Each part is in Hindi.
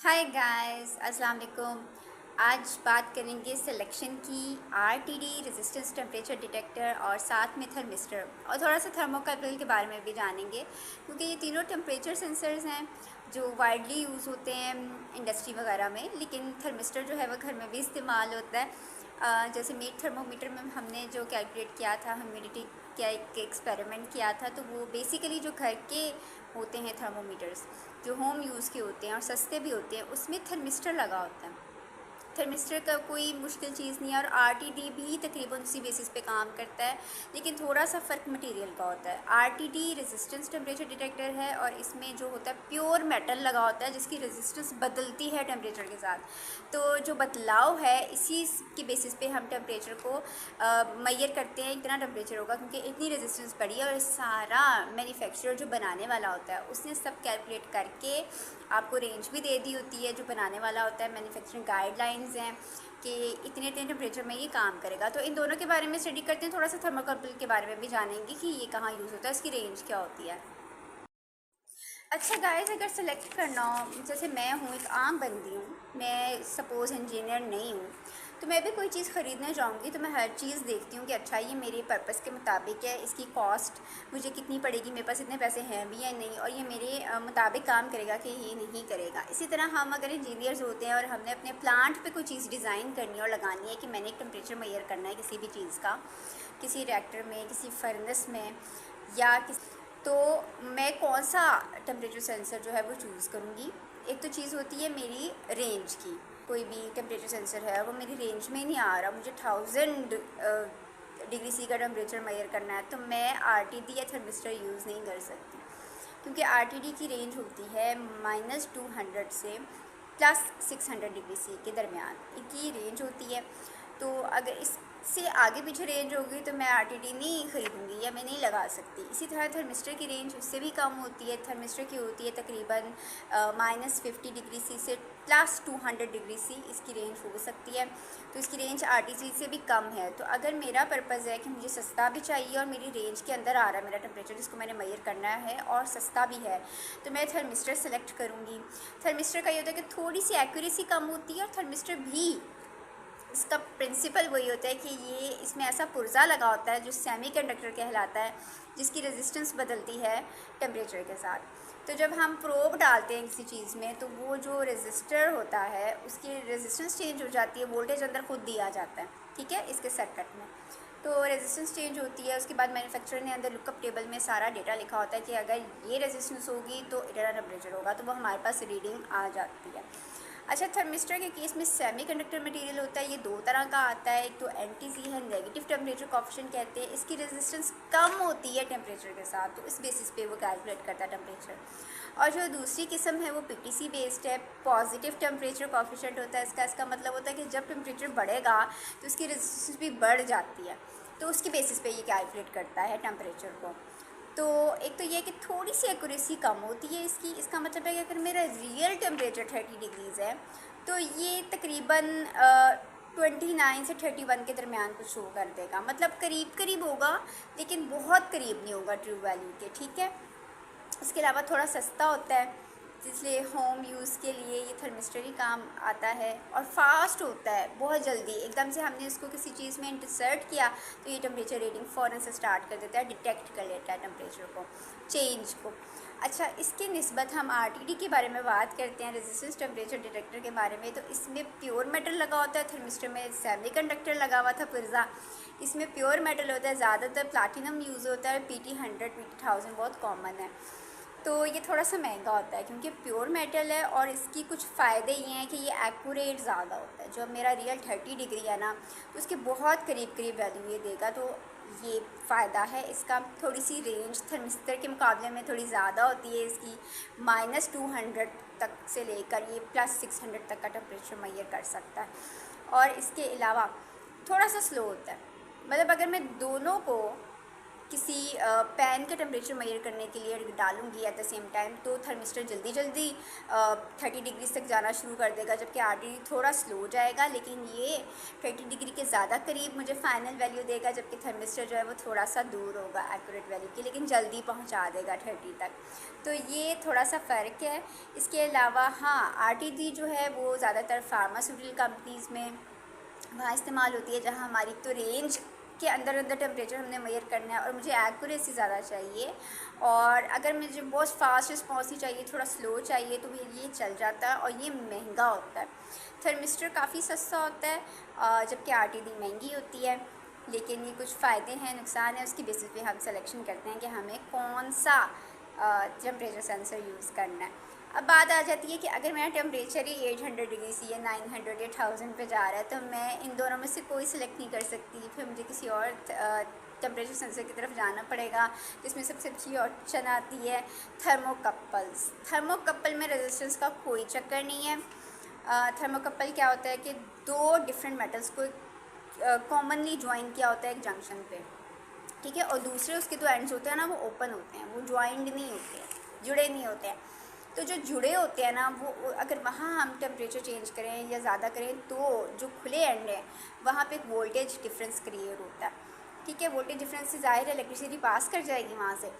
हाय गाइस, अस्सलाम वालेकुम। आज बात करेंगे सिलेक्शन की आरटीडी रेजिस्टेंस टेम्परेचर डिटेक्टर और साथ में थर्मिस्टर और थोड़ा सा थर्मोकपल के बारे में भी जानेंगे क्योंकि ये तीनों टेम्परेचर सेंसर्स हैं जो वाइडली यूज़ होते हैं इंडस्ट्री वगैरह में। लेकिन थर्मिस्टर जो है वो घर में भी इस्तेमाल होता है। जैसे मीट थर्मोमीटर में हमने जो कैलकुलेट किया था ह्यूमिडिटी क्या एक एक्सपेरिमेंट किया था, तो वो बेसिकली जो घर के होते हैं थर्मोमीटर्स जो होम यूज़ के होते हैं और सस्ते भी होते हैं, उसमें थर्मिस्टर लगा होता है। थर्मिस्टर का कोई मुश्किल चीज़ नहीं है और आरटीडी भी तकरीबन उसी बेसिस पे काम करता है, लेकिन थोड़ा सा फ़र्क मटेरियल का होता है। आरटीडी रेजिस्टेंस टेम्परेचर डिटेक्टर है और इसमें जो होता है प्योर मेटल लगा होता है जिसकी रेजिस्टेंस बदलती है टेम्परेचर के साथ। तो जो बदलाव है इसी की बेसिस पे हम टेम्परेचर को मैयर करते हैं, इतना टेम्परेचर होगा क्योंकि इतनी रेजिस्टेंस पड़ी है। और सारा मैन्युफैक्चरर जो बनाने वाला होता है उसने सब कैलकुलेट करके आपको रेंज भी दे दी होती है। जो बनाने वाला होता है मैन्युफैक्चरिंग गाइडलाइंस हैं कि इतने इतने टेम्परेचर में ये काम करेगा। तो इन दोनों के बारे में स्टडी करते हैं, थोड़ा सा थर्मोकपल के बारे में भी जानेंगे कि ये कहाँ यूज़ होता है, इसकी रेंज क्या होती है। अच्छा गाइस, अगर सेलेक्ट करना हो, जैसे मैं हूँ एक आम बंदी हूँ, मैं सपोज़ इंजीनियर नहीं हूँ, तो मैं भी कोई चीज़ ख़रीदना चाहूँगी तो मैं हर चीज़ देखती हूँ कि अच्छा ये मेरे पर्पस के मुताबिक है, इसकी कॉस्ट मुझे कितनी पड़ेगी, मेरे पास इतने पैसे हैं भी या नहीं, और ये मेरे मुताबिक काम करेगा कि ये नहीं करेगा। इसी तरह हम अगर इंजीनियर्स होते हैं और हमने अपने प्लांट पे कोई चीज़ डिज़ाइन करनी है और लगानी है कि मैंने एक टेम्परेचर मेजर करना है किसी भी चीज़ का, किसी रिएक्टर में, किसी फर्नेस में या तो मैं कौन सा टेम्परेचर सेंसर जो है वो चूज़ करूँगी। एक तो चीज़ होती है मेरी रेंज की, कोई भी टेम्परेचर सेंसर है वो मेरी रेंज में नहीं आ रहा, मुझे 1000 डिग्री सी का टेम्परेचर मेजर करना है, तो मैं आरटीडी या थर्मिस्टर यूज़ नहीं कर सकती क्योंकि आरटीडी की रेंज होती है -200 से +600 डिग्री सी के दरमियान इनकी रेंज होती है। तो अगर इससे आगे पीछे रेंज होगी तो मैं आरटीडी नहीं ख़रीदूँगी या मैं नहीं लगा सकती। इसी तरह थर्मिस्टर की रेंज उससे भी कम होती है। थर्मिस्टर की होती है तकरीबन -50 डिग्री सी से +200 डिग्री सी इसकी रेंज हो सकती है। तो इसकी रेंज आरटीडी से भी कम है। तो अगर मेरा पर्पज़ है कि मुझे सस्ता भी चाहिए और मेरी रेंज के अंदर आ रहा है मेरा टेम्परेचर जिसको मैंने मेजर करना है और सस्ता भी है, तो मैं थर्मिस्टर सेलेक्ट करूँगी। थर्मिस्टर का ये होता है कि थोड़ी सी एक्यूरेसी कम होती है और थर्मिस्टर भी इसका प्रिंसिपल वही होता है कि ये इसमें ऐसा पुर्जा लगा होता है जो सेमीकंडक्टर कहलाता है, जिसकी रेजिस्टेंस बदलती है टेम्परेचर के साथ। तो जब हम प्रोब डालते हैं किसी चीज़ में तो वो जो रेजिस्टर होता है उसकी रेजिस्टेंस चेंज हो जाती है, वोल्टेज अंदर खुद दिया जाता है, ठीक है, इसके सर्किट में। तो रेजिस्टेंस चेंज होती है, उसके बाद मैन्युफैक्चरर ने अंदर लुकअप टेबल में सारा डेटा लिखा होता है कि अगर ये रेजिस्टेंस होगी तो इतना टेम्परेचर होगा, तो वो हमारे पास रीडिंग आ जाती है। अच्छा, थर्मिस्टर के केस में सेमीकंडक्टर मटेरियल होता है, ये दो तरह का आता है। एक तो एनटीसी है, नेगेटिव टेम्परेचर कोएफिशिएंट कहते हैं, इसकी रेजिस्टेंस कम होती है टेम्परेचर के साथ, तो इस बेसिस पे वो कैलकुलेट करता है टेम्परेचर। और जो दूसरी किस्म है वो पीटीसी बेस्ड है, पॉजिटिव टेम्परेचर कोएफिशिएंट होता है इसका मतलब होता है कि जब टेम्परेचर बढ़ेगा तो इसकी रेजिस्टेंस भी बढ़ जाती है, तो उसकी बेसिस पे ये कैलकुलेट करता है टेम्परेचर को। तो एक तो ये कि थोड़ी सी एक्यूरेसी कम होती है इसकी, इसका मतलब है कि अगर मेरा रियल टेम्परेचर 30 डिग्रीज़ है तो ये तकरीबन 29 से 31 के दरमियान कुछ शो कर देगा, मतलब करीब करीब होगा लेकिन बहुत करीब नहीं होगा ट्रू वैल्यू के, ठीक है। इसके अलावा थोड़ा सस्ता होता है, इसलिए होम यूज़ के लिए ये थर्मिस्टर ही काम आता है और फास्ट होता है, बहुत जल्दी एकदम से हमने इसको किसी चीज़ में इंसर्ट किया तो ये टेम्परेचर रीडिंग फ़ौरन से स्टार्ट कर देता है, डिटेक्ट कर लेता है टेम्परेचर को, चेंज को। अच्छा, इसके निस्बत हम आरटीडी के बारे में बात करते हैं, रेजिस्टेंस टेम्परेचर डिटेक्टर के बारे में। तो इसमें प्योर मेटल लगा होता है, थर्मिस्टर में सेमीकंडक्टर लगा हुआ था पुर्जा, इसमें प्योर मेटल होता है, ज़्यादातर प्लाटिनम यूज़ होता है, PT100 PT1000 बहुत कॉमन है। तो ये थोड़ा सा महंगा होता है क्योंकि प्योर मेटल है और इसकी कुछ फ़ायदे ये हैं कि ये एक्यूरेट ज़्यादा होता है। जो मेरा रियल 30 डिग्री है ना तो उसके बहुत करीब करीब वैल्यू ये देगा, तो ये फ़ायदा है इसका। थोड़ी सी रेंज थर्मिस्टर के मुकाबले में थोड़ी ज़्यादा होती है इसकी, -200 तक से लेकर ये +600 तक का टेम्परेचर मेजर कर सकता है। और इसके अलावा थोड़ा सा स्लो होता है, मतलब अगर मैं दोनों को किसी पैन का टेम्परेचर मेजर करने के लिए डालूंगी एट द सेम टाइम, तो थर्मिस्टर जल्दी 30 डिग्री तक जाना शुरू कर देगा, जबकि आरटीडी थोड़ा स्लो जाएगा, लेकिन ये 30 डिग्री के ज़्यादा करीब मुझे फाइनल वैल्यू देगा, जबकि थर्मिस्टर जो है वो थोड़ा सा दूर होगा एक्यूरेट वैल्यू के, लेकिन जल्दी पहुंचा देगा 30 तक। तो ये थोड़ा सा फ़र्क है। इसके अलावा हाँ, आरटीडी जो है वो ज़्यादातर फार्मास्यूटिकल कंपनीज़ में वहाँ इस्तेमाल होती है, जहाँ हमारी तो रेंज के अंदर अंदर टेम्परेचर हमने मेजर करना है और मुझे एक्यूरेसी ज़्यादा चाहिए, और अगर मुझे बहुत फास्ट रिस्पॉन्स ही चाहिए, थोड़ा स्लो चाहिए, तो ये चल जाता है और ये महंगा होता है। थर्मिस्टर काफ़ी सस्ता होता है, जबकि आरटीडी महंगी होती है, लेकिन ये कुछ फ़ायदे हैं, नुकसान है, उसकी बेसिस पे हम सिलेक्शन करते हैं कि हमें कौन सा टेम्परेचर सेंसर यूज़ करना है। अब बात आ जाती है कि अगर मेरा टेम्परेचर ही 800 डिग्री सी या 900 या 1000 पे जा रहा है, तो मैं इन दोनों में से कोई सिलेक्ट नहीं कर सकती, फिर मुझे किसी और टेम्परेचर सेंसर की तरफ जाना पड़ेगा, जिसमें सबसे अच्छी ऑप्शन आती है थर्मोकपल्स। थर्मोकपल में रेजिस्टेंस का कोई चक्कर नहीं है। थर्मोकपल क्या होता है कि दो डिफरेंट मेटल्स को कॉमनली ज्वाइन किया होता है एक जंक्शन पे, ठीक है, और दूसरे उसके जो एंड्स होते हैं ना वो ओपन होते हैं, वो ज्वाइंड नहीं होते हैं, जुड़े नहीं होते हैं। तो जो जुड़े होते हैं ना, वो अगर वहाँ हम टेम्परेचर चेंज करें या ज़्यादा करें, तो जो खुले एंड हैं वहाँ पे एक वोल्टेज डिफरेंस क्रिएट होता है, ठीक है। वोल्टेज डिफरेंस से ज़ाहिर है इलेक्ट्रिसिटी पास कर जाएगी वहाँ से,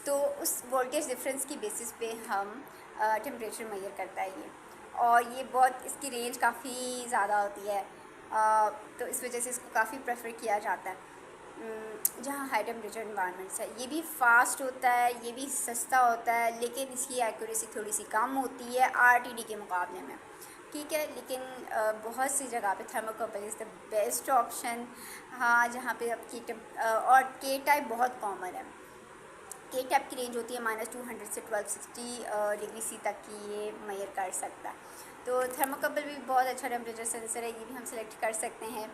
तो उस वोल्टेज डिफरेंस की बेसिस पे हम टेम्परेचर मेजर करता है ये, और ये बहुत इसकी रेंज काफ़ी ज़्यादा होती है, तो इस वजह से इसको काफ़ी प्रेफर किया जाता है जहाँ हाई टेम्परेचर इन्वायरमेंट्स है। ये भी फास्ट होता है, ये भी सस्ता होता है, लेकिन इसकी एक्यूरेसी थोड़ी सी कम होती है आरटीडी के मुकाबले में, ठीक है। लेकिन बहुत सी जगह पे thermocouple is the best option. हाँ, जहाँ पे आपकी और के टाइप बहुत कॉमन है। के टाइप की रेंज होती है -200 से 1260 डिग्री सी तक की, ये मेजर कर सकता है। तो थर्मोकपल भी बहुत अच्छा टेम्परेचर सेंसर है, ये भी हम सेलेक्ट कर सकते हैं,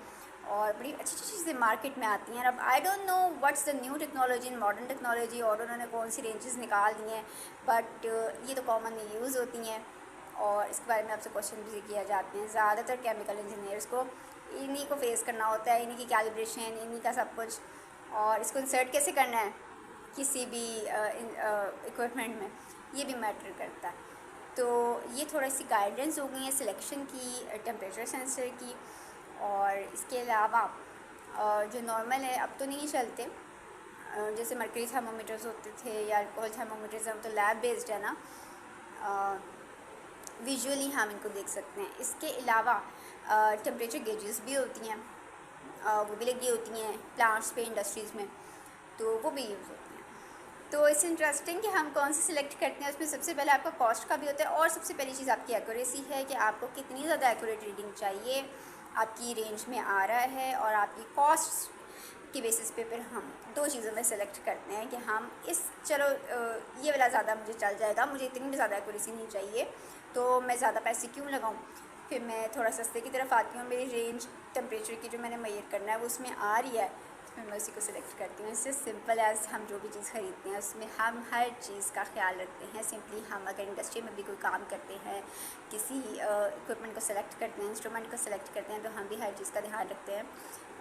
और बड़ी अच्छी अच्छी चीज़ें मार्केट में आती हैं। अब I don't know what's the new technology in modern technology, और उन्होंने कौन सी रेंजेस निकाल दी हैं, बट ये तो कॉमनली यूज़ होती हैं, और इसके बारे में आपसे क्वेश्चन भी किए जाते हैं। ज़्यादातर केमिकल इंजीनियर्स को इन्हीं को फेस करना होता है, इन्हीं की कैलिब्रेशन, इन्हीं का सब कुछ, और इसको इंसर्ट कैसे करना है किसी भी इक्विपमेंट में, ये भी मैटर करता है। तो ये थोड़ी सी गाइडेंस हो गई है सिलेक्शन की टेम्परेचर सेंसर की। और इसके अलावा जो नॉर्मल है अब तो नहीं चलते, जैसे मर्करी थर्मोमीटर्स होते थे या अल्कोहल थर्मोमीटर्स, हम तो लैब बेस्ड है ना, विजुअली हम इनको देख सकते हैं। इसके अलावा टेम्परेचर गेजेस भी होती हैं, वो भी लगी होती हैं प्लांट्स पे, इंडस्ट्रीज़ में, तो वो भी यूज़ होती हैं। तो इट्स इंटरेस्टिंग कि हम कौन सी सिलेक्ट करते हैं। उसमें सबसे पहले आपका कॉस्ट का भी होता है, और सबसे पहली चीज़ आपकी एक्यूरेसी है कि आपको कितनी ज़्यादा एक्यूरेट रीडिंग चाहिए, आपकी रेंज में आ रहा है, और आपकी कॉस्ट की बेसिस पे फिर हम दो चीज़ों में सेलेक्ट करते हैं कि हम चलो ये वाला ज़्यादा मुझे चल जाएगा, मुझे इतनी भी ज़्यादा एक्यूरेसी नहीं चाहिए, तो मैं ज़्यादा पैसे क्यों लगाऊं। फिर मैं थोड़ा सस्ते की तरफ आती हूँ, मेरी रेंज टेम्परेचर की जो मैंने मेजर करना है वो उसमें आ रही है, तो फिर मैं उसी को सिलेक्ट करती हूँ। इससे सिंपल एज हम जो भी चीज़ ख़रीदते हैं उसमें हम हर चीज़ का ख्याल रखते हैं। सिंपली हम अगर इंडस्ट्री में भी कोई काम करते हैं, किसी इक्विपमेंट को सिलेक्ट करते हैं, इंस्ट्रूमेंट को सिलेक्ट करते हैं, तो हम भी हर चीज़ का ध्यान रखते हैं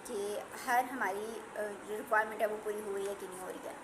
कि हर हमारी जो रिक्वायरमेंट है वो पूरी हो रही है कि नहीं हो रही है।